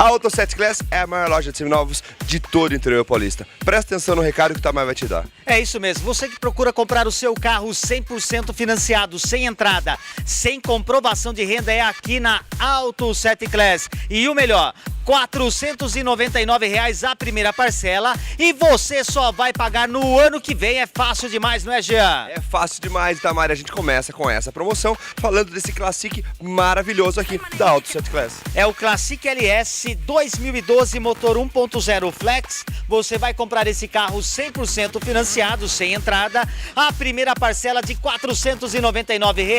A Auto 7 Class é a maior loja de seminovos de todo o interior paulista. Presta atenção no recado que o Itamar vai te dar. É isso mesmo, você que procura comprar o seu carro 100% financiado, sem entrada, sem comprovação de renda, é aqui na Auto 7 Class. E o melhor, R$ 499 a primeira parcela e você só vai pagar no ano que vem. É fácil demais, não é, Jean? É fácil demais, Itamar. A gente começa com essa promoção falando desse Classic maravilhoso aqui da Auto 7 Class. É o Classic LS 2012 motor 1.0 Flex. Você vai comprar esse carro 100% financiado, sem entrada. A primeira parcela de R$ 499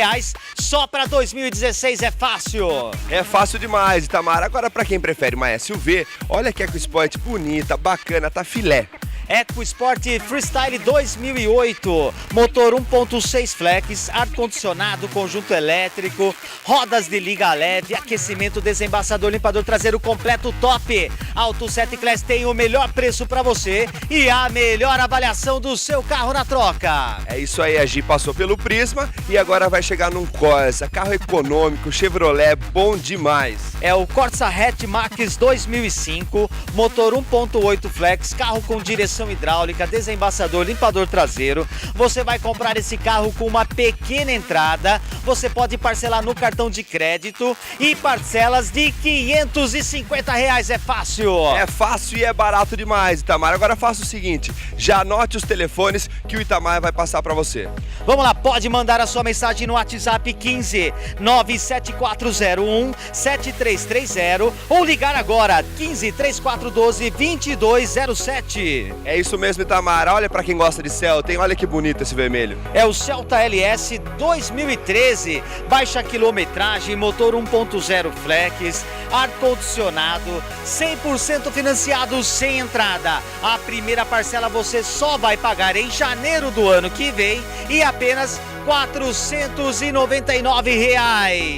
só para 2016. É fácil. É fácil demais, Itamar. Agora, para quem prefere uma SUV, olha que EcoSport bonita, bacana, tá filé. EcoSport Freestyle 2008, motor 1.6 Flex, ar-condicionado, conjunto elétrico, rodas de liga leve, aquecimento, desembaçador, limpador traseiro completo top. Auto 7 Class tem o melhor preço para você e a melhor avaliação do seu carro na troca. É isso aí, a Gi passou pelo Prisma e agora vai chegar num Corsa, carro econômico, Chevrolet, bom demais. É o Corsa Hatch Max 2005, motor 1.8 Flex, carro com direção hidráulica, desembaçador, limpador traseiro. Você vai comprar esse carro com uma pequena entrada. Você pode parcelar no cartão de crédito e parcelas de R$ 550. É fácil. É fácil e é barato demais, Itamar. Agora faça o seguinte, já anote os telefones que o Itamar vai passar para você. Vamos lá, pode mandar a sua mensagem no WhatsApp 15 97401 7330 ou ligar agora 15 3412 2207. É isso mesmo, Itamar. Olha pra quem gosta de Celta, hein? Olha que bonito esse vermelho. É o Celta LS 2013, baixa quilometragem, motor 1.0 Flex, ar-condicionado, 100% financiado, sem entrada. A primeira parcela você só vai pagar em janeiro do ano que vem e apenas R$ 499.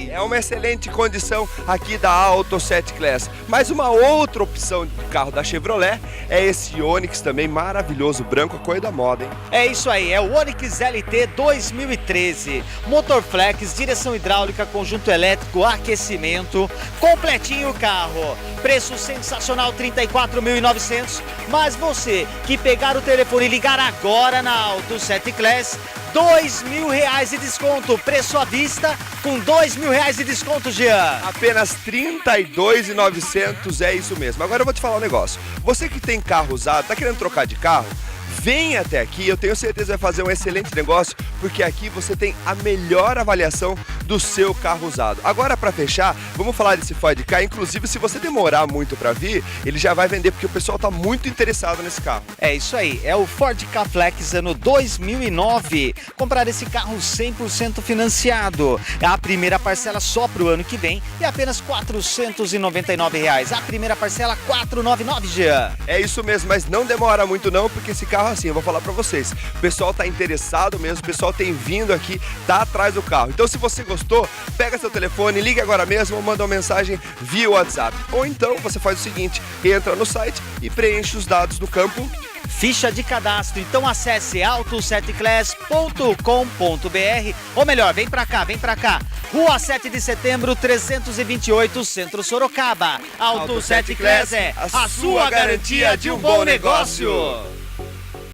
É uma excelente condição aqui da Auto 7 Class. Mas uma outra opção de carro da Chevrolet é esse Onix também maravilhoso, branco, a cor da moda, hein? É isso aí, é o Onix LT 2013. Motor flex, direção hidráulica, conjunto elétrico, aquecimento, completinho o carro. Preço sensacional, R$ 34.900. Mas você que pegar o telefone e ligar agora na Auto 7 Class, R$ 2.000 de desconto, preço à vista com R$ 2.000 de desconto, Jean. Apenas R$ 32.900, é isso mesmo. Agora eu vou te falar um negócio. Você que tem carro usado, tá querendo trocar de carro? Vem até aqui, eu tenho certeza que vai fazer um excelente negócio, porque aqui você tem a melhor avaliação do seu carro usado. Agora, para fechar, vamos falar desse Ford Ka. Inclusive, se você demorar muito para vir, ele já vai vender, porque o pessoal tá muito interessado nesse carro. É isso aí, é o Ford Ka Flex ano 2009. Comprar esse carro 100% financiado. A primeira parcela só pro ano que vem e apenas R$ 499. A primeira parcela R$ 499, Jean. É isso mesmo, mas não demora muito não, porque esse carro, assim, eu vou falar pra vocês, o pessoal tá interessado mesmo, o pessoal tem vindo aqui, tá atrás do carro. Então, se você gostou, pega seu telefone, liga agora mesmo ou manda uma mensagem via WhatsApp. Ou então, você faz o seguinte, entra no site e preenche os dados do campo ficha de cadastro. Então acesse auto7class.com.br ou melhor, vem pra cá, Rua 7 de Setembro, 328, Centro Sorocaba. Auto 7 Class é a sua garantia de um bom negócio.